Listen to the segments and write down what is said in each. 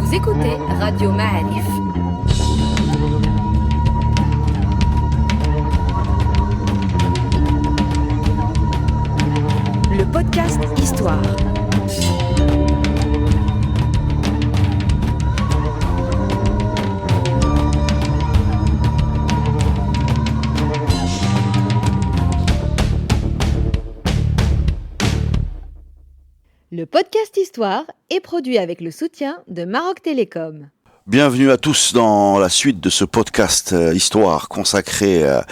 Vous écoutez Radio Ma'arif. Le podcast Histoire. Le podcast Histoire est produit avec le soutien de Maroc Télécom. Bienvenue à tous dans la suite de ce podcast Histoire consacré à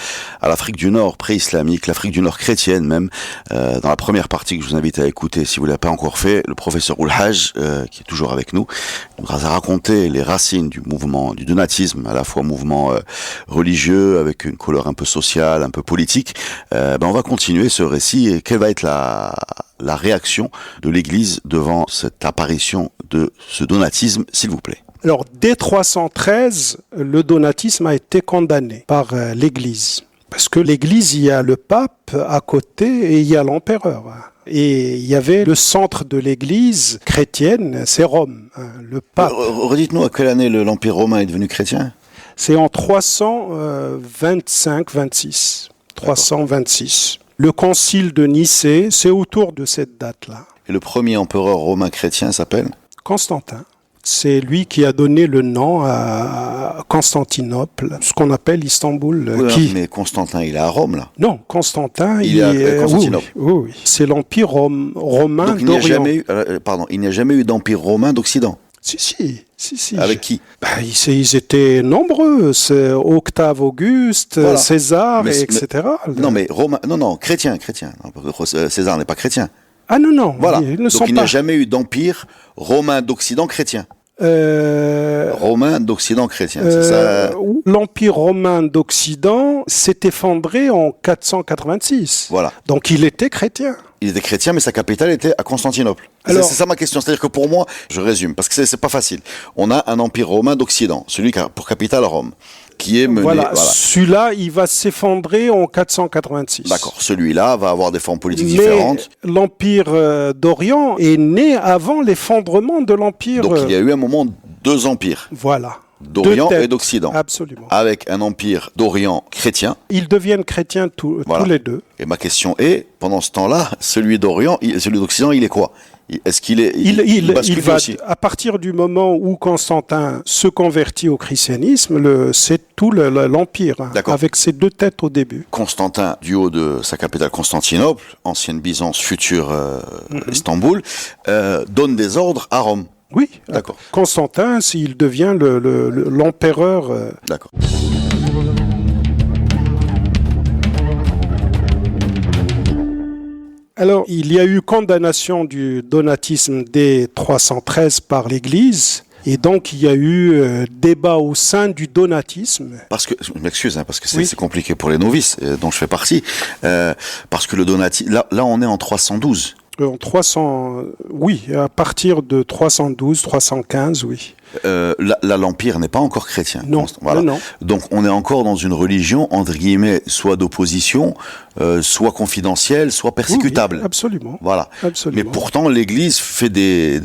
l'Afrique du Nord pré-islamique, l'Afrique du Nord chrétienne même. Dans la première partie que je vous invite à écouter, si vous ne l'avez pas encore fait, le professeur Oulhaj, qui est toujours avec nous, nous a raconté les racines du mouvement, du donatisme, à la fois mouvement religieux avec une couleur un peu sociale, un peu politique. On va continuer ce récit et quelle va être la réaction de l'Église devant cette apparition de ce donatisme, s'il vous plaît. Alors, dès 313, le donatisme a été condamné par l'Église. Parce que l'Église, il y a le pape à côté et il y a l'empereur. Et il y avait le centre de l'Église chrétienne, c'est Rome, le pape. Redites-nous à quelle année l'Empire romain est devenu chrétien ? C'est en 325-26. 326. Le concile de Nicée, c'est autour de cette date-là. Et le premier empereur romain chrétien s'appelle ? Constantin. C'est lui qui a donné le nom à Constantinople, ce qu'on appelle Istanbul. Oui, mais Constantin, il est à Rome, là. Non, Constantin, il est à Constantinople. Oui. C'est l'Empire romain Donc, d'Orient. Il n'y a jamais eu d'Empire romain d'Occident. Si. Avec qui ? Ils étaient nombreux. C'est Octave Auguste, voilà. César, etc. Chrétien. César n'est pas chrétien. Ah non. Voilà. Donc il n'y a jamais eu d'empire romain d'Occident chrétien. Romain d'Occident chrétien, c'est ça. L'Empire romain d'Occident s'est effondré en 486. Voilà. Donc il était chrétien. Il était chrétien, mais sa capitale était à Constantinople. C'est ça ma question. C'est-à-dire que pour moi, je résume, parce que c'est pas facile. On a un empire romain d'Occident, celui qui a pour capitale Rome, qui est mené. Voilà. Celui-là, il va s'effondrer en 486. D'accord. Celui-là va avoir des formes politiques différentes. L'Empire d'Orient est né avant l'effondrement de l'Empire. Donc il y a eu un moment deux empires. Voilà. D'Orient et d'Occident. Absolument. Avec un empire d'Orient chrétien. Ils deviennent chrétiens tous les deux. Et ma question est, pendant ce temps-là, celui d'Occident, il est quoi ? Est-ce qu'il est il va aussi à partir du moment où Constantin se convertit au christianisme, c'est tout l'empire, avec ses deux têtes au début. Constantin, du haut de sa capitale Constantinople, ancienne Byzance, future Istanbul, donne des ordres à Rome. Oui, d'accord. Constantin, il devient l'empereur. D'accord. Alors, il y a eu condamnation du donatisme dès 313 par l'Église. Et donc, il y a eu débat au sein du donatisme. Parce que, je m'excuse, parce que c'est compliqué pour les novices, dont je fais partie. Parce que le donatisme, là, on est en 312. En 300, oui, à partir de 312, 315, oui. L'Empire n'est pas encore chrétien. Non, voilà. Non. Donc on est encore dans une religion, entre guillemets, soit d'opposition, soit confidentielle, soit persécutable. Oui, absolument. Voilà. Absolument. Mais pourtant, l'Église fait des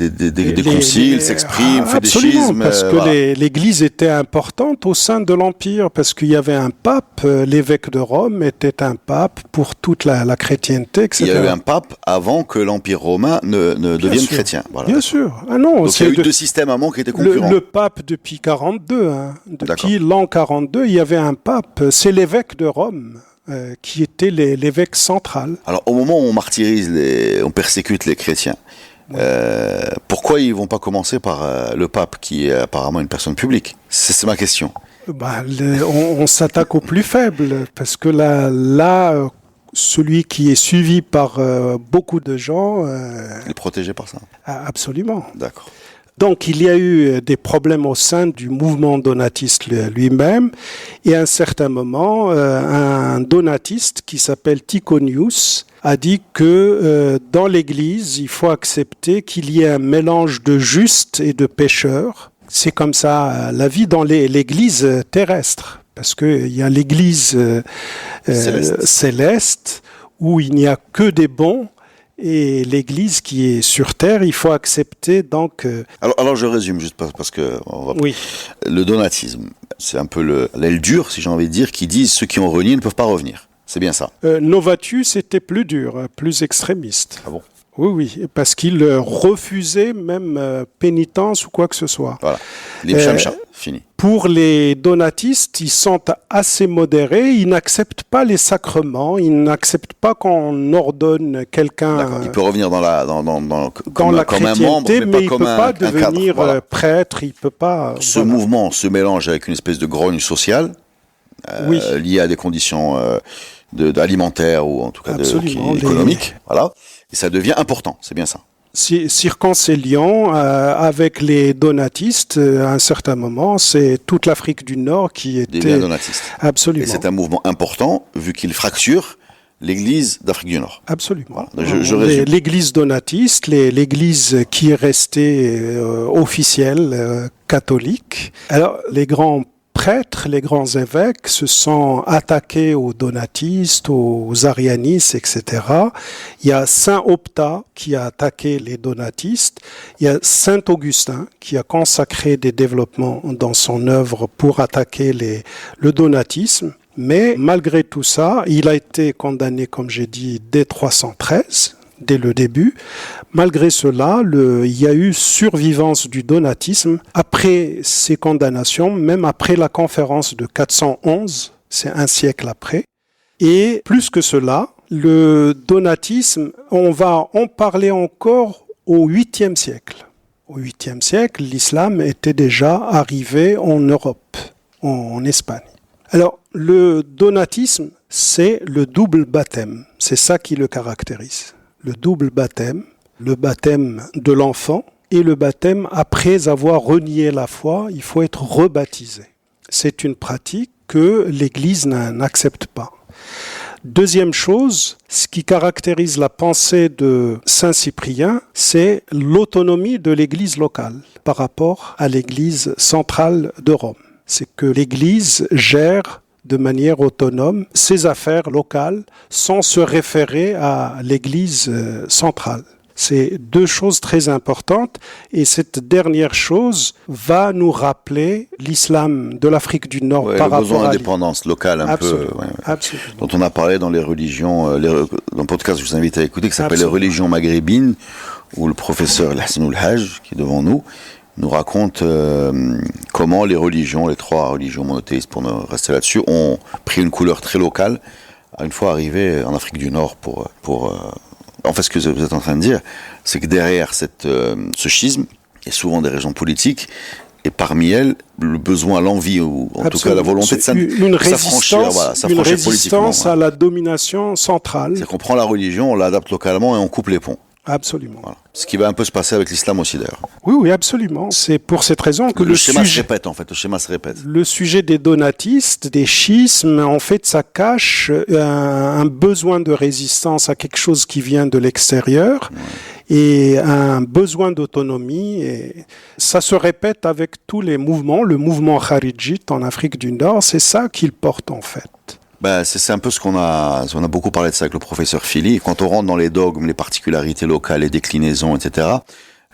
conciles, s'exprime, fait des schismes. Parce que l'Église était importante au sein de l'Empire, parce qu'il y avait un pape, l'évêque de Rome était un pape pour toute la chrétienté, etc. Il y a eu un pape avant que l'Empire romain ne devienne chrétien. Voilà. Bien sûr. Ah non, donc il y a eu deux systèmes avant qui étaient concurrents. Le pape depuis 42, depuis l'an 42, il y avait un pape, c'est l'évêque de Rome. Qui était l'évêque central. Alors au moment où on martyrise, on persécute les chrétiens, pourquoi ils vont pas commencer par le pape qui est apparemment une personne publique ? C'est ma question. On s'attaque aux plus faibles, parce que là celui qui est suivi par beaucoup de gens... il est protégé par ça ? Absolument. D'accord. Donc, il y a eu des problèmes au sein du mouvement donatiste lui-même. Et à un certain moment, un donatiste qui s'appelle Tychonius a dit que dans l'Église, il faut accepter qu'il y ait un mélange de justes et de pécheurs. C'est comme ça la vie dans l'Église terrestre. Parce qu'il y a l'Église céleste où il n'y a que des bons et l'Église qui est sur terre. Il faut accepter donc... Alors je résume juste parce que Oui. Le donatisme, c'est un peu l'aile dure, si j'ai envie de dire, qui disent ceux qui ont renié ne peuvent pas revenir. C'est bien ça. Novatius était plus dur, plus extrémiste. Ah bon? Oui, parce qu'il refusait même pénitence ou quoi que ce soit. Voilà. L'Imshamsha, fini. Pour les donatistes, ils sont assez modérés, ils n'acceptent pas les sacrements, ils n'acceptent pas qu'on ordonne quelqu'un D'accord. Il peut revenir dans la comme un membre, chrétienté, mais il ne peut pas cadre. devenir Voilà. prêtre, il peut pas... Ce mouvement se mélange avec une espèce de grogne sociale liée à des conditions alimentaires ou en tout cas économiques. Voilà. Et ça devient important, c'est bien ça. Circonciliant avec les donatistes, à un certain moment, c'est toute l'Afrique du Nord qui était... Des donatistes. Absolument. Et c'est un mouvement important, vu qu'il fracture l'Église d'Afrique du Nord. Absolument. Voilà. Je résume. L'Église donatiste, l'Église qui est restée officielle, catholique. Alors, les grands prêtres, les grands évêques se sont attaqués aux donatistes, aux arianistes, etc. Il y a Saint Optat qui a attaqué les donatistes. Il y a Saint Augustin qui a consacré des développements dans son œuvre pour attaquer le donatisme. Mais malgré tout ça, il a été condamné, comme j'ai dit, dès 313. Dès le début. Malgré cela, il y a eu survivance du donatisme après ces condamnations, même après la conférence de 411, c'est un siècle après. Et plus que cela, le donatisme, on va en parler encore au 8e siècle. Au 8e siècle, l'islam était déjà arrivé en Europe, en Espagne. Alors, le donatisme, c'est le double baptême. C'est ça qui le caractérise. Le double baptême, le baptême de l'enfant et le baptême après avoir renié la foi, il faut être rebaptisé. C'est une pratique que l'Église n'accepte pas. Deuxième chose, ce qui caractérise la pensée de Saint Cyprien, c'est l'autonomie de l'Église locale par rapport à l'Église centrale de Rome. C'est que l'Église gère de manière autonome ses affaires locales sans se référer à l'Église centrale. C'est deux choses très importantes et cette dernière chose va nous rappeler l'islam de l'Afrique du Nord par rapport à... Le besoin d'indépendance locale absolument, peu, absolument. Dont on a parlé dans les religions, dans le podcast que je vous invite à écouter qui s'appelle Absolument. Les religions maghrébines où le professeur Hassan Haj qui est devant nous raconte comment les religions, les trois religions monothéistes, pour nous rester là-dessus, ont pris une couleur très locale à une fois arrivés en Afrique du Nord En fait, ce que vous êtes en train de dire, c'est que derrière ce schisme, il y a souvent des raisons politiques, et parmi elles, le besoin, l'envie, ou en tout cas la volonté de s'affranchir une résistance à la domination centrale. C'est qu'on prend la religion, on l'adapte localement et on coupe les ponts. Absolument. Voilà. Ce qui va un peu se passer avec l'islam aussi d'ailleurs. Oui, absolument. C'est pour cette raison que le schéma se répète en fait. Le schéma se répète. Le sujet des donatistes, des schismes, en fait, ça cache un besoin de résistance à quelque chose qui vient de l'extérieur et un besoin d'autonomie. Et ça se répète avec tous les mouvements. Le mouvement kharijite en Afrique du Nord, c'est ça qu'il porte en fait. C'est un peu on a beaucoup parlé de ça avec le professeur Philly. Quand on rentre dans les dogmes, les particularités locales, les déclinaisons, etc.,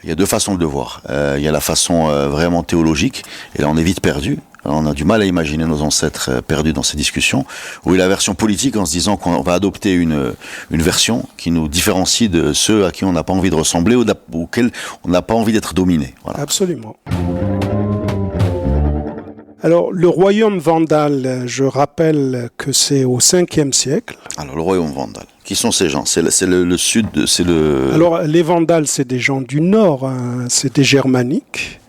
il y a deux façons de le voir. Il y a la façon vraiment théologique, et là on est vite perdu. On a du mal à imaginer nos ancêtres perdus dans ces discussions. Ou la version politique en se disant qu'on va adopter une version qui nous différencie de ceux à qui on n'a pas envie de ressembler ou auxquels on n'a pas envie d'être dominé. Voilà. Absolument. Alors, le royaume vandale, je rappelle que c'est au 5e siècle. Alors, le royaume vandale. Qui sont ces gens ? C'est le sud, Alors, les vandales, c'est des gens du nord, hein. C'est des germaniques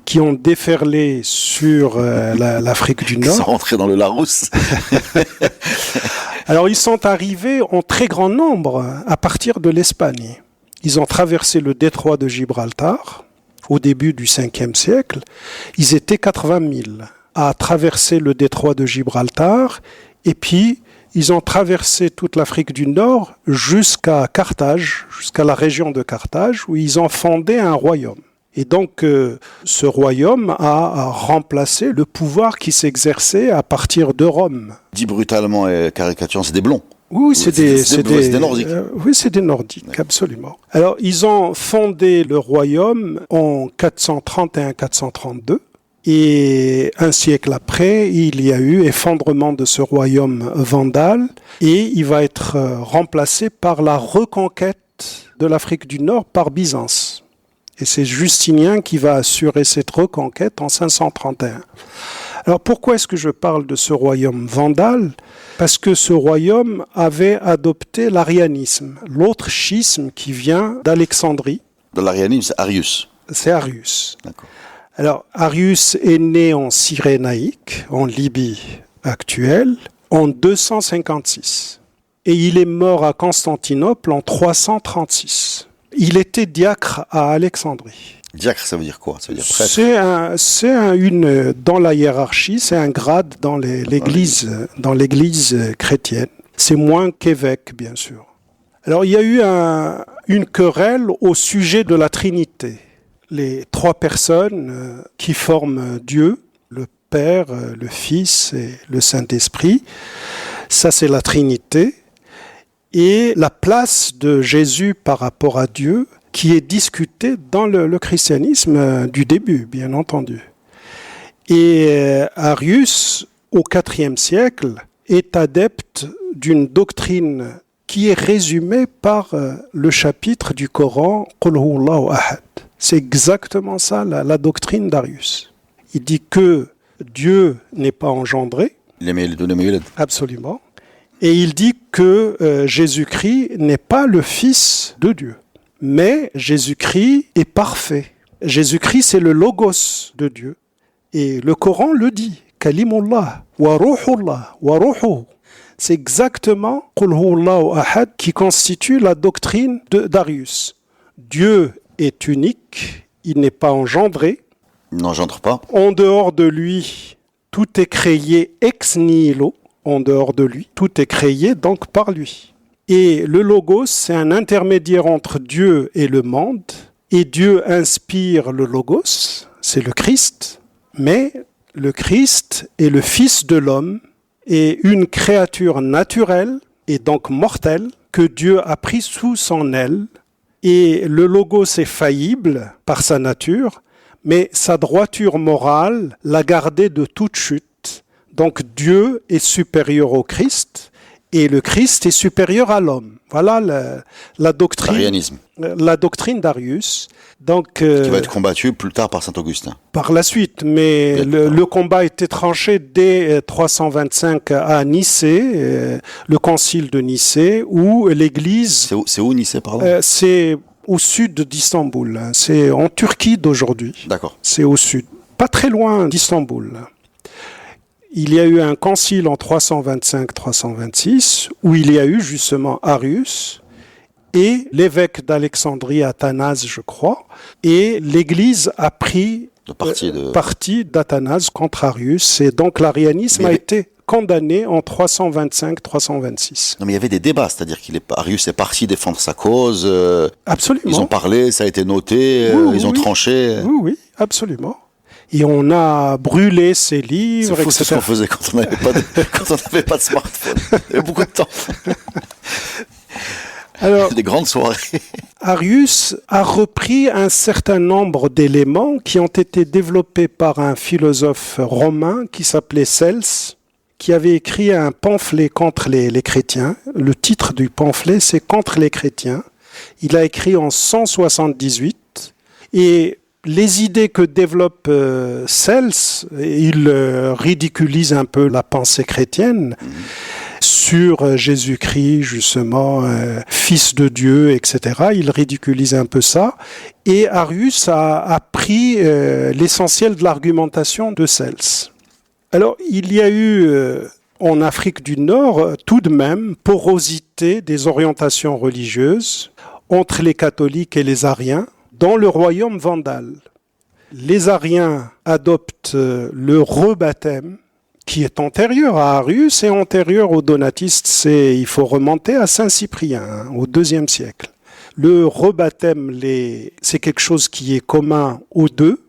qui ont déferlé sur l'Afrique du Nord. Ils sont rentrés dans le Larousse. Alors, ils sont arrivés en très grand nombre à partir de l'Espagne. Ils ont traversé le détroit de Gibraltar au début du 5e siècle. Ils étaient 80 000 à traverser le détroit de Gibraltar et puis ils ont traversé toute l'Afrique du Nord jusqu'à Carthage, jusqu'à la région de Carthage où ils ont fondé un royaume. Et donc ce royaume a remplacé le pouvoir qui s'exerçait à partir de Rome. Dit brutalement et caricaturant, c'est des blonds. Oui, c'est des Nordiques. Oui, c'est des Nordiques, absolument. Alors, ils ont fondé le royaume en 431-432. Et un siècle après, il y a eu effondrement de ce royaume vandale et il va être remplacé par la reconquête de l'Afrique du Nord par Byzance. Et c'est Justinien qui va assurer cette reconquête en 531. Alors pourquoi est-ce que je parle de ce royaume vandale ? Parce que ce royaume avait adopté l'arianisme, l'autre schisme qui vient d'Alexandrie. De l'arianisme, c'est Arius. C'est Arius. D'accord. Alors, Arius est né en Cyrénaïque, en Libye actuelle, en 256. Et il est mort à Constantinople en 336. Il était diacre à Alexandrie. Diacre, ça veut dire quoi? Ça veut dire prêtre? Dans la hiérarchie, c'est un grade dans l'église chrétienne. C'est moins qu'évêque, bien sûr. Alors, il y a eu une querelle au sujet de la Trinité. Les trois personnes qui forment Dieu, le Père, le Fils et le Saint-Esprit, ça c'est la Trinité. Et la place de Jésus par rapport à Dieu, qui est discutée dans le christianisme du début, bien entendu. Et Arius, au IVe siècle, est adepte d'une doctrine qui est résumée par le chapitre du Coran « Qul huwallahu ahad ». C'est exactement ça, la doctrine d'Arius. Il dit que Dieu n'est pas engendré. Absolument. Et il dit que Jésus-Christ n'est pas le Fils de Dieu. Mais Jésus-Christ est parfait. Jésus-Christ, c'est le Logos de Dieu. Et le Coran le dit. Kalimullah, wa ruhullah, wa ruhuhu. C'est exactement Qul huwallahu ahad qui constitue la doctrine d'Arius. Dieu est unique, il n'est pas engendré. Il n'engendre pas. En dehors de lui, tout est créé ex nihilo. En dehors de lui, tout est créé donc par lui. Et le Logos, c'est un intermédiaire entre Dieu et le monde. Et Dieu inspire le Logos, c'est le Christ. Mais le Christ est le Fils de l'homme et une créature naturelle et donc mortelle que Dieu a pris sous son aile. Et le Logos est faillible par sa nature, mais sa droiture morale l'a gardé de toute chute. Donc Dieu est supérieur au Christ et le Christ est supérieur à l'homme. Voilà la doctrine d'Arius. Donc, qui va être combattu plus tard par Saint-Augustin. Par la suite, mais le combat était tranché dès 325 à Nicée, le concile de Nicée, où l'Église... C'est où Nicée, pardon? C'est au sud d'Istanbul. C'est en Turquie d'aujourd'hui. D'accord. C'est au sud, pas très loin d'Istanbul. Il y a eu un concile en 325-326 où il y a eu justement Arius et l'évêque d'Alexandrie, Athanase, je crois, et l'Église a pris parti d'Athanase contre Arius, et donc l'arianisme a été condamné en 325-326. Non, mais il y avait des débats, c'est-à-dire Arius est parti défendre sa cause. Absolument. Ils ont parlé, ça a été noté, ils ont tranché. Oui, absolument. Et on a brûlé ses livres, etc. C'est ce qu'on faisait quand on n'avait pas de smartphone. Il y avait beaucoup de temps. Alors, des grandes soirées. Arius a repris un certain nombre d'éléments qui ont été développés par un philosophe romain qui s'appelait Cels, qui avait écrit un pamphlet contre les chrétiens. Le titre du pamphlet, c'est « Contre les chrétiens ». Il a écrit en 178 et les idées que développe Cels, il ridiculise un peu la pensée chrétienne sur Jésus-Christ, justement, fils de Dieu, etc. Il ridiculise un peu ça. Et Arius a pris l'essentiel de l'argumentation de Cels. Alors, il y a eu en Afrique du Nord, tout de même, porosité des orientations religieuses entre les catholiques et les ariens, dans le royaume vandale. Les Ariens adoptent le rebaptême qui est antérieur à Arius et antérieur aux donatistes. Il faut remonter à Saint-Cyprien, au IIe siècle. Le rebaptême, c'est quelque chose qui est commun aux deux.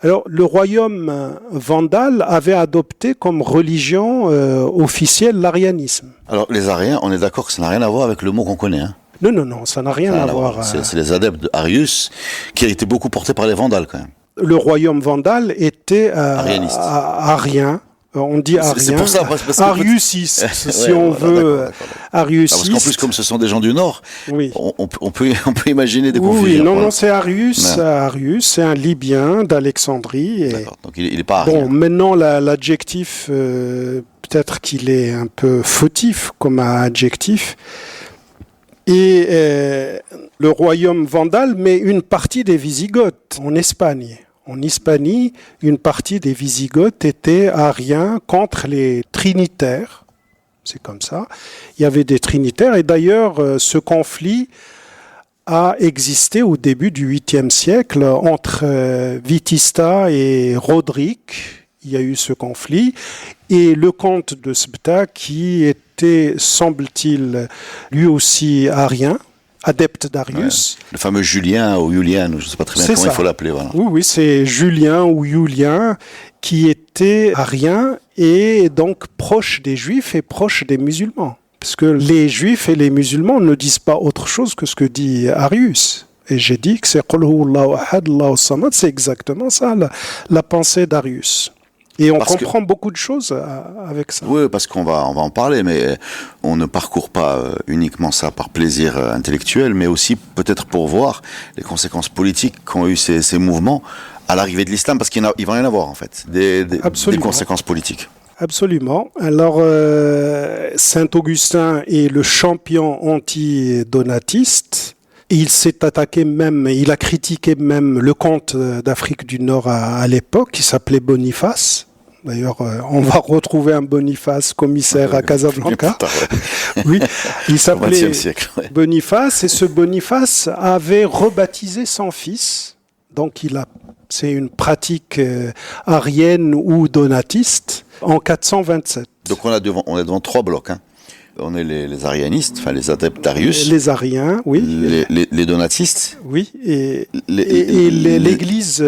Alors, le royaume vandale avait adopté comme religion officielle l'arianisme. Alors, les Ariens, on est d'accord que ça n'a rien à voir avec le mot qu'on connaît. Hein. Non, ça n'a rien à voir. C'est les adeptes d'Arius qui étaient beaucoup portés par les Vandales, quand même. Le royaume vandale était arien. On dit arien. C'est pour ça, parce que ariusiste, si on veut. Ariusiste. Parce qu'en plus, comme ce sont des gens du Nord, oui. on peut imaginer des conflits. Oui, non, c'est Arius. Arius, c'est un Libyen d'Alexandrie. Et... D'accord, donc il n'est pas arien. Bon, maintenant, l'adjectif, peut-être qu'il est un peu fautif comme adjectif. Et le royaume vandale met une partie des Wisigoths en Espagne. En Hispanie, une partie des Wisigoths était ariens contre les Trinitaires. C'est comme ça. Il y avait des Trinitaires. Et d'ailleurs, ce conflit a existé au début du 8e siècle entre Witista et Roderick. Il y a eu ce conflit. Et le comte de Sbta, qui était, semble-t-il, lui aussi arien, adepte d'Arius. Ouais. Le fameux Julien ou Julien, je ne sais pas très bien comment il faut l'appeler. Voilà. Oui, c'est Julien ou Julien qui était arien et donc proche des Juifs et proche des musulmans. Parce que les Juifs et les musulmans ne disent pas autre chose que ce que dit Arius. Et j'ai dit que c'est Qul huwallahu ahad, Allahu samad, c'est exactement ça, la pensée d'Arius. Et on comprend beaucoup de choses avec ça. Oui, parce qu'on va en parler, mais on ne parcourt pas uniquement ça par plaisir intellectuel, mais aussi peut-être pour voir les conséquences politiques qu'ont eu ces mouvements à l'arrivée de l'islam, parce qu'il va y en avoir en fait, des conséquences politiques. Absolument. Alors, Saint-Augustin est le champion anti-donatiste. Il s'est attaqué même, il a critiqué même le comte d'Afrique du Nord à l'époque, qui s'appelait Boniface. D'ailleurs, on va retrouver un Boniface commissaire à Casablanca. Oui, il s'appelait Boniface, et ce Boniface avait rebaptisé son fils. Donc, c'est une pratique arienne ou donatiste en 427. Donc, on est devant trois blocs, hein. On est les arianistes, enfin les adeptes d'Arius. Les ariens, oui. Les donatistes. Oui, et l'église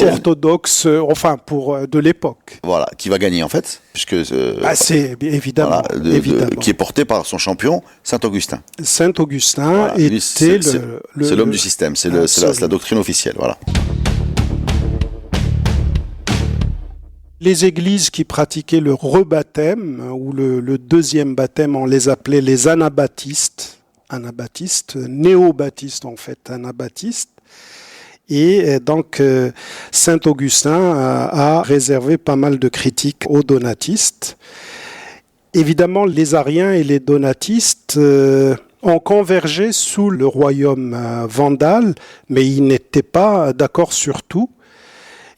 orthodoxe, enfin de l'époque. Voilà, qui va gagner en fait, puisque c'est évidemment, évidemment. Qui est porté par son champion, Saint-Augustin. Saint-Augustin était c'est l'homme du système, c'est la doctrine officielle, voilà. Les églises qui pratiquaient le rebaptême ou le deuxième baptême, on les appelait les anabaptistes, néo-baptistes en fait, anabaptistes. Et donc Saint-Augustin a réservé pas mal de critiques aux donatistes. Évidemment, les ariens et les donatistes ont convergé sous le royaume vandale, mais ils n'étaient pas d'accord sur tout.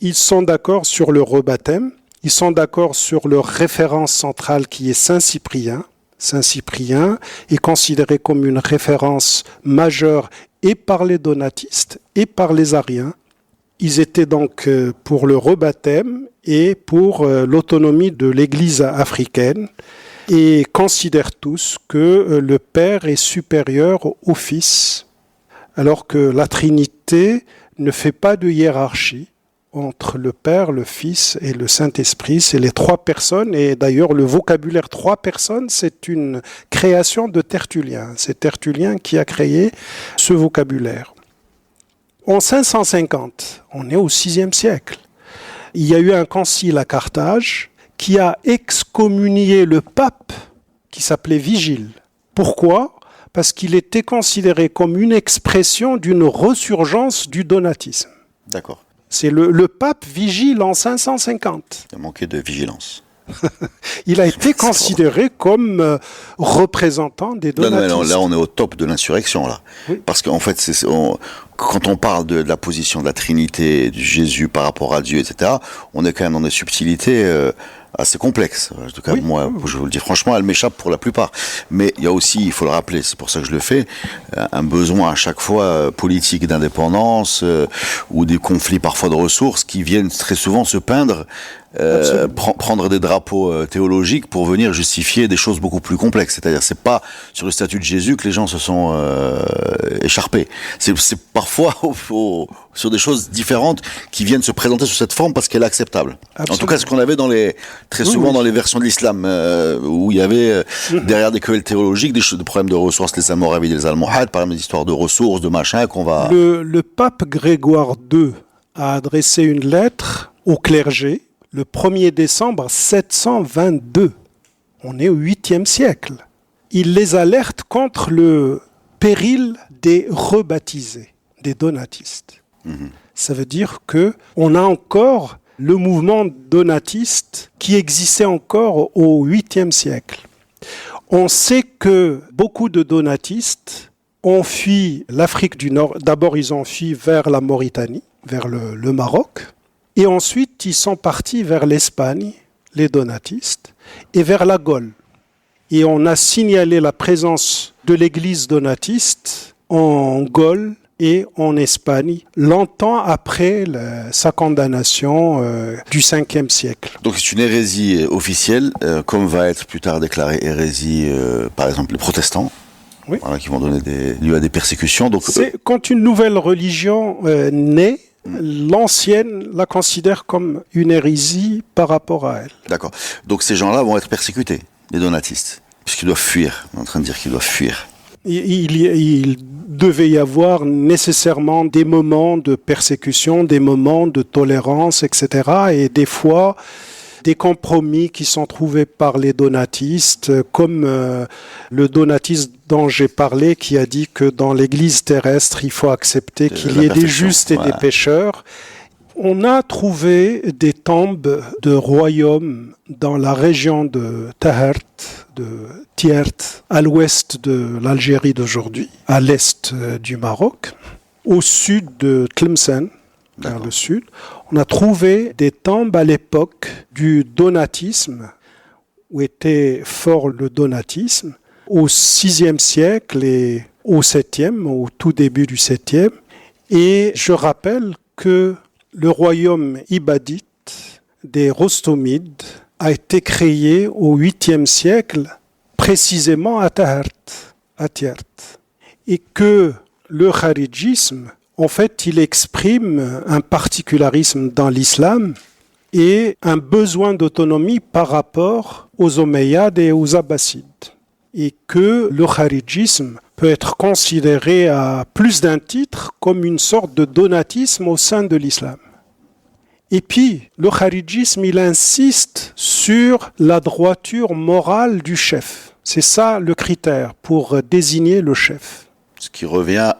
Ils sont d'accord sur le rebaptême, ils sont d'accord sur leur référence centrale qui est Saint-Cyprien. Saint-Cyprien est considéré comme une référence majeure et par les donatistes et par les ariens. Ils étaient donc pour le rebaptême et pour l'autonomie de l'Église africaine et considèrent tous que le Père est supérieur au Fils, alors que la Trinité ne fait pas de hiérarchie entre le Père, le Fils et le Saint-Esprit. C'est les trois personnes, et d'ailleurs le vocabulaire trois personnes, c'est une création de Tertullien. C'est Tertullien qui a créé ce vocabulaire. En 550, on est au VIe siècle, il y a eu un concile à Carthage qui a excommunié le pape qui s'appelait Vigile. Pourquoi ? Parce qu'il était considéré comme une expression d'une ressurgence du donatisme. D'accord. C'est le pape Vigile en 550. Il a manqué de vigilance. Il a été considéré comme représentant des donatistes. Non, là, on est au top de l'insurrection, là. Oui. Parce qu'en fait, quand on parle de la position de la Trinité, de Jésus par rapport à Dieu, etc., on est quand même dans des subtilités assez complexes. En tout cas, oui, moi, je vous le dis franchement, elles m'échappent pour la plupart. Mais il y a aussi, il faut le rappeler, c'est pour ça que je le fais, un besoin à chaque fois politique d'indépendance ou des conflits parfois de ressources qui viennent très souvent se peindre prendre des drapeaux théologiques pour venir justifier des choses beaucoup plus complexes. C'est-à-dire, c'est pas sur le statut de Jésus que les gens se sont écharpés. C'est parfois sur des choses différentes qui viennent se présenter sous cette forme parce qu'elle est acceptable. Absolument. En tout cas, ce qu'on avait très souvent dans les versions de l'islam, où il y avait derrière des querelles théologiques des problèmes de ressources, les Almoravides et les Almohades, par exemple des histoires de ressources, de machin qu'on va... Le pape Grégoire II a adressé une lettre au clergé le 1er décembre 722. On est au 8e siècle. Il les alerte contre le péril des rebaptisés, des donatistes. Ça veut dire qu'on a encore le mouvement donatiste qui existait encore au 8e siècle. On sait que beaucoup de donatistes ont fui l'Afrique du Nord. D'abord, ils ont fui vers la Mauritanie, vers le Maroc. Et ensuite, ils sont partis vers l'Espagne, les donatistes, et vers la Gaule. Et on a signalé la présence de l'église donatiste en Gaule et en Espagne, longtemps après sa condamnation du 5e siècle. Donc c'est une hérésie officielle, comme va être plus tard déclarée hérésie, par exemple, les protestants, oui. Voilà, qui vont donner lieu à des persécutions. Donc, quand une nouvelle religion naît, l'ancienne la considère comme une hérésie par rapport à elle. D'accord. Donc ces gens-là vont être persécutés, les donatistes, puisqu'ils doivent fuir. On est en train de dire qu'ils doivent fuir. Il devait y avoir nécessairement des moments de persécution, des moments de tolérance, etc. Et des fois, des compromis qui sont trouvés par les donatistes, comme le donatiste dont j'ai parlé, qui a dit que dans l'Église terrestre, il faut accepter qu'il y ait des justes et des pécheurs. On a trouvé des tombes de royaumes dans la région de Tahert, de Tiert, à l'ouest de l'Algérie d'aujourd'hui, à l'est du Maroc, au sud de Tlemcen, vers le sud. On a trouvé des tombes à l'époque du donatisme, où était fort le donatisme, au VIe siècle et au VIIe, au tout début du VIIe. Et je rappelle que le royaume ibadite des Rostomides a été créé au 8e siècle, précisément à Tahert, à Tiert. Et que le kharidjisme, en fait, il exprime un particularisme dans l'islam et un besoin d'autonomie par rapport aux Omeyyades et aux Abbassides. Et que le kharidjisme peut être considéré à plus d'un titre comme une sorte de donatisme au sein de l'islam. Et puis, le kharidjisme, il insiste sur la droiture morale du chef. C'est ça le critère pour désigner le chef. Ce qui revient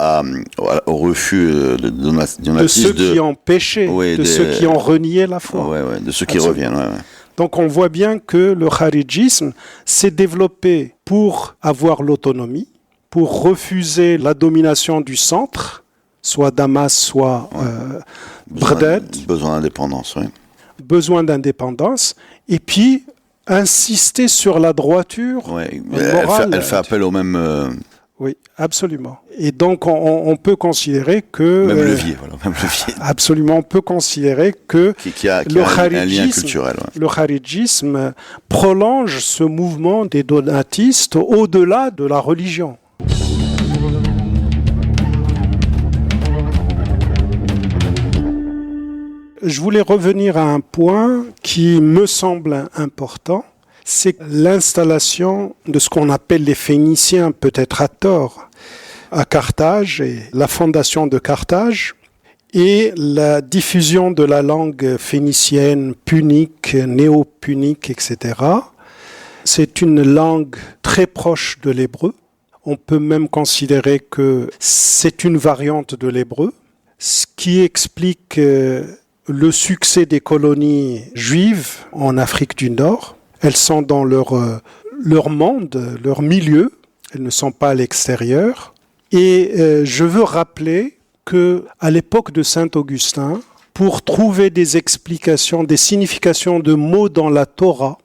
au refus de ceux qui ont péché, ceux qui ont renié la foi. Ouais, de ceux qui reviennent. Ouais. Donc on voit bien que le kharidjisme s'est développé pour avoir l'autonomie, pour refuser la domination du centre, soit Damas, soit Bagdad. Besoin d'indépendance, oui. Besoin d'indépendance, et puis insister sur la droiture morale. Elle fait appel au même... Oui, absolument. Et donc, on peut considérer que... Même levier, voilà, même levier. Absolument, on peut considérer que qui a un lien culturel. Ouais. Le kharidjisme prolonge ce mouvement des donatistes au-delà de la religion. Je voulais revenir à un point qui me semble important. C'est l'installation de ce qu'on appelle les Phéniciens, peut-être à tort, à Carthage, et la fondation de Carthage, et la diffusion de la langue phénicienne, punique, néo-punique, etc. C'est une langue très proche de l'hébreu. On peut même considérer que c'est une variante de l'hébreu, ce qui explique le succès des colonies juives en Afrique du Nord. Elles sont dans leur monde, leur milieu, elles ne sont pas à l'extérieur. Et je veux rappeler qu'à l'époque de Saint Augustin, pour trouver des explications, des significations de mots dans la Torah,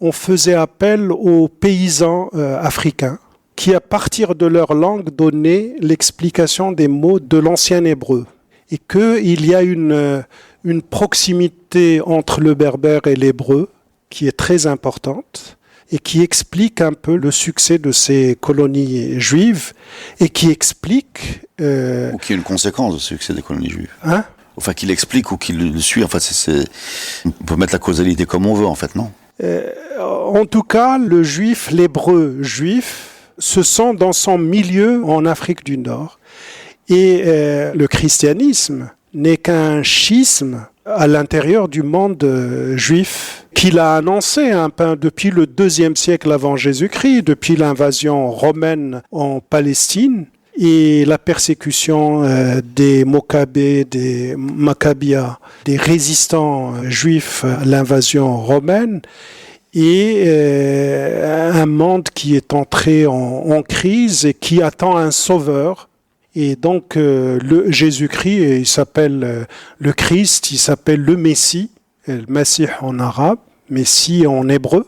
on faisait appel aux paysans africains qui, à partir de leur langue, donnaient l'explication des mots de l'ancien hébreu. Et qu'il y a une une proximité entre le berbère et l'hébreu qui est très importante et qui explique un peu le succès de ces colonies juives et qui explique... Ou qui est une conséquence du succès des colonies juives. Hein? Enfin, qu'il explique ou qu'il le suit. En fait, on peut mettre la causalité comme on veut, en fait, non? En tout cas, l'hébreu juif, se sent dans son milieu en Afrique du Nord. Et le christianisme n'est qu'un schisme à l'intérieur du monde juif qu'il a annoncé depuis le IIe siècle avant Jésus-Christ, depuis l'invasion romaine en Palestine et la persécution des Mokkabées, des Maccabias, des résistants juifs à l'invasion romaine. Et un monde qui est entré en crise et qui attend un sauveur. Et donc Jésus-Christ, il s'appelle le Christ, il s'appelle le Messie, le Messie en arabe, Messie en hébreu,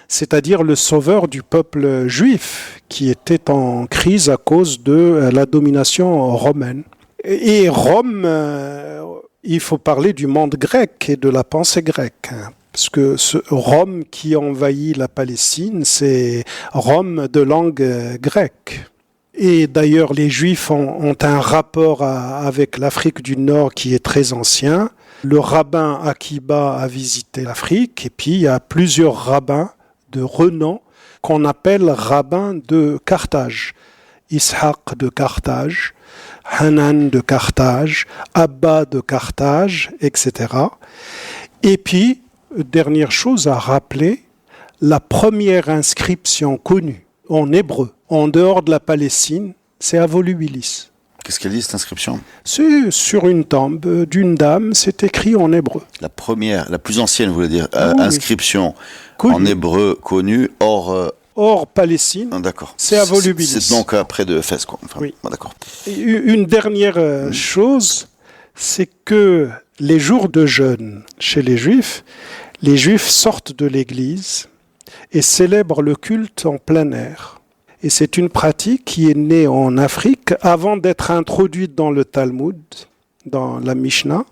c'est-à-dire le sauveur du peuple juif qui était en crise à cause de la domination romaine. Et Rome, il faut parler du monde grec et de la pensée grecque. Parce que Rome qui envahit la Palestine, c'est Rome de langue grecque. Et d'ailleurs, les Juifs ont un rapport avec l'Afrique du Nord qui est très ancien. Le rabbin Akiba a visité l'Afrique, et puis il y a plusieurs rabbins de renom qu'on appelle rabbins de Carthage. Ishaq de Carthage, Hanan de Carthage, Abba de Carthage, etc. Et puis, dernière chose à rappeler, la première inscription connue en hébreu, en dehors de la Palestine, c'est à Volubilis. Qu'est-ce qu'elle dit, cette inscription? C'est sur une tombe d'une dame, c'est écrit en hébreu. La première, la plus ancienne, vous voulez dire, Oui. inscription Connue. en hébreu connue, hors Palestine, d'accord. C'est à Volubilis. C'est donc après de Éphèse, quoi. Enfin, Oui. D'accord. Et une dernière chose, c'est que les jours de jeûne chez les Juifs sortent de l'église et célèbrent le culte en plein air. Et c'est une pratique qui est née en Afrique avant d'être introduite dans le Talmud, dans la Mishnah.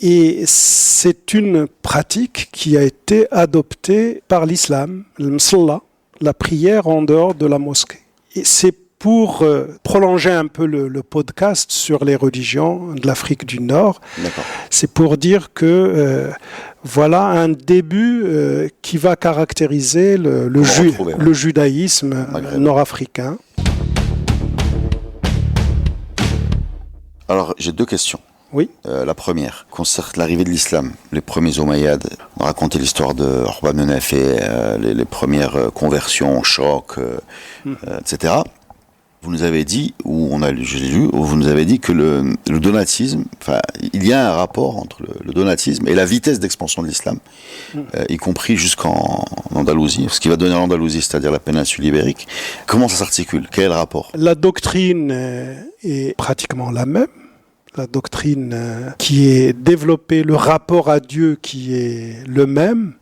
Et c'est une pratique qui a été adoptée par l'islam, le msalla, la prière en dehors de la mosquée. Et c'est pour prolonger un peu le podcast sur les religions de l'Afrique du Nord. D'accord. C'est pour dire que voilà un début qui va caractériser le judaïsme nord-africain. Alors, j'ai deux questions. Oui. La première concerne l'arrivée de l'islam. Les premiers Omeyyades, on a raconté l'histoire de Urban Menef et les premières conversions, chocs, etc. Vous nous avez dit, je l'ai lu, vous nous avez dit que le donatisme, enfin, il y a un rapport entre le donatisme et la vitesse d'expansion de l'islam, y compris jusqu'en Andalousie, ce qui va donner l'Andalousie, c'est-à-dire la péninsule ibérique. Comment ça s'articule? Quel est le rapport? La doctrine est pratiquement la même. La doctrine qui est développée, le rapport à Dieu qui est le même,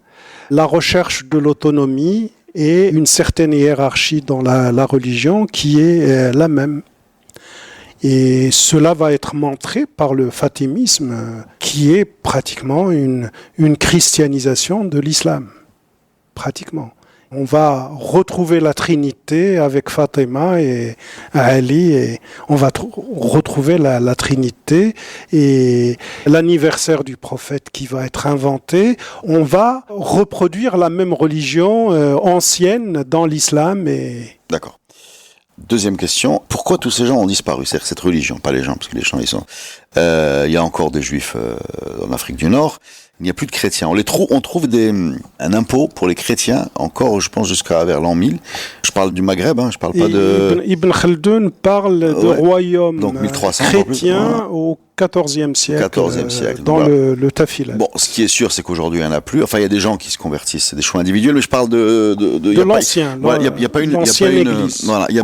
la recherche de l'autonomie et une certaine hiérarchie dans la religion qui est la même. Et cela va être montré par le fatimisme qui est pratiquement une christianisation de l'islam. Pratiquement. On va retrouver la Trinité avec Fatima et Ali, et on va retrouver la Trinité et l'anniversaire du prophète qui va être inventé. On va reproduire la même religion ancienne dans l'islam. D'accord. Deuxième question, pourquoi tous ces gens ont disparu? C'est-à-dire cette religion, pas les gens, parce que les gens, ils sont... Il y a encore des juifs en Afrique du Nord. Il n'y a plus de chrétiens. On trouve un impôt pour les chrétiens, encore, je pense, jusqu'à vers l'an 1000. Je parle du Maghreb, je parle pas de... Ibn Khaldun parle de royaume donc 1300, chrétien au XIVe siècle, dans voilà. le Tafilad. Bon, ce qui est sûr, c'est qu'aujourd'hui, il n'y en a plus. Enfin, il y a des gens qui se convertissent, c'est des choix individuels, mais je parle de l'ancien. Il n'y a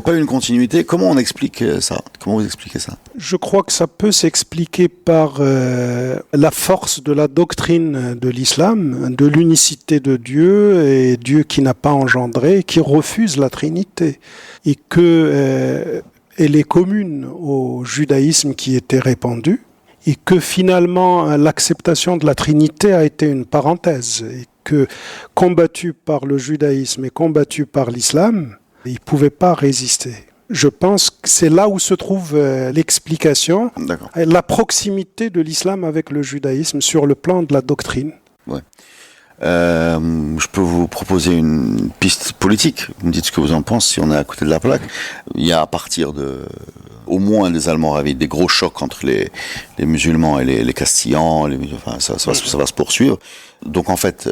pas une continuité. Comment on explique ça? Comment vous expliquez ça? Je crois que ça peut s'expliquer par la force de la doctrine de l'islam, de l'unicité de Dieu, et Dieu qui n'a pas engendré, qui refuse la Trinité, et que elle est commune au judaïsme qui était répandu. et que finalement l'acceptation de la Trinité a été une parenthèse, et que combattu par le judaïsme et combattu par l'islam, ils ne pouvaient pas résister. Je pense que c'est là où se trouve l'explication, la proximité de l'islam avec le judaïsme sur le plan de la doctrine. Ouais. Je peux vous proposer une piste politique. Vous me dites ce que vous en pensez si on est à côté de la plaque. Il y a à partir de, au moins des Almoravides, des gros chocs entre les musulmans et les Castillans. Ça va se poursuivre. Donc en fait,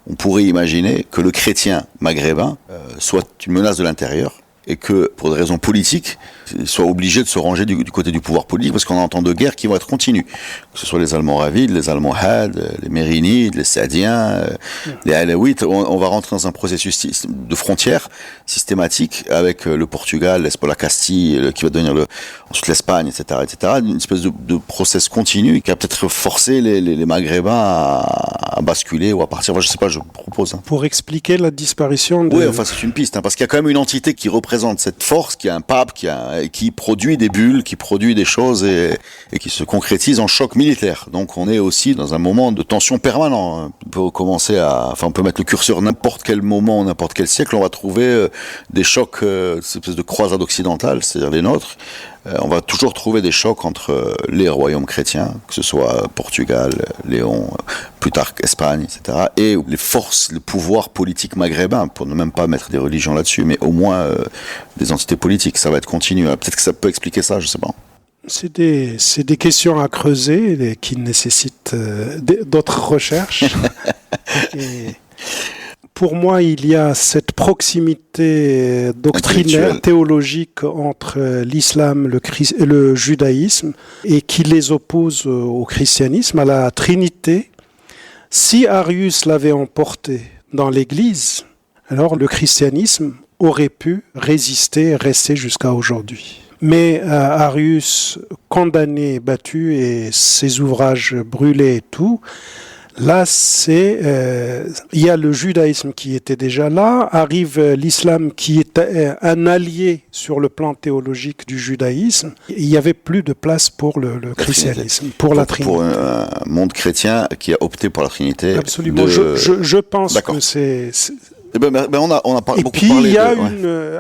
on pourrait imaginer que le chrétien maghrébin soit une menace de l'intérieur, et que, pour des raisons politiques, ils soient obligés de se ranger du côté du pouvoir politique, parce qu'on entend de guerres qui vont être continues. Que ce soit les Almoravides, les Almohades, les Mérinides, les Saadiens, les Alaouites. On va rentrer dans un processus de frontières systématique avec le Portugal, la Castille, qui va devenir ensuite l'Espagne, etc. Une espèce de process continu qui a peut-être forcé les Maghrébins à basculer ou à partir. Enfin, je sais pas, je propose. Pour expliquer la disparition de... Oui, enfin, c'est une piste, parce qu'il y a quand même une entité qui représente cette force, qui a un pape, qui produit des bulles, qui produit des choses et qui se concrétise en choc militaire. Donc on est aussi dans un moment de tension permanent. On peut on peut mettre le curseur n'importe quel moment, n'importe quel siècle, on va trouver des chocs, cette espèce de croisade occidentale, c'est-à-dire les nôtres. On va toujours trouver des chocs entre les royaumes chrétiens, que ce soit Portugal, Léon, plus tard Espagne, etc., et les forces, le pouvoir politique maghrébin, pour ne même pas mettre des religions là-dessus, mais au moins des entités politiques. Ça va être continu. Peut-être que ça peut expliquer ça, je sais pas. C'est des questions à creuser qui nécessitent d'autres recherches. Et pour moi, il y a cette proximité doctrinaire, théologique entre l'islam, le judaïsme, et qui les oppose au christianisme, à la Trinité. Si Arius l'avait emporté dans l'Église, alors le christianisme aurait pu résister et rester jusqu'à aujourd'hui. Mais Arius, condamné, battu, et ses ouvrages brûlés et tout, là, il y a le judaïsme qui était déjà là, arrive l'islam qui est un allié sur le plan théologique du judaïsme. Il n'y avait plus de place pour le christianisme, pour la Trinité. Pour un monde chrétien qui a opté pour la Trinité. Absolument. Je pense que c'est... On a beaucoup parlé. Et puis il y a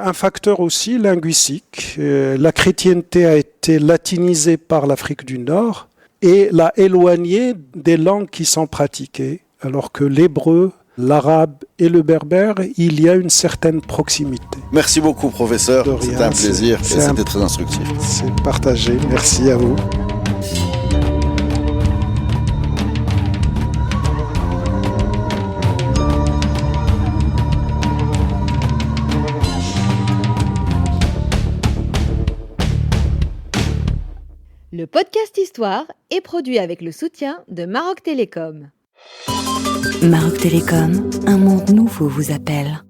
un facteur aussi linguistique. La chrétienté a été latinisée par l'Afrique du Nord et l'a éloignée des langues qui sont pratiquées, alors que l'hébreu, l'arabe et le berbère, il y a une certaine proximité. Merci beaucoup, professeur. C'était un plaisir et c'était très instructif. C'est partagé. Merci à vous. Le podcast Histoire est produit avec le soutien de Maroc Télécom. Maroc Télécom, un monde nouveau vous appelle.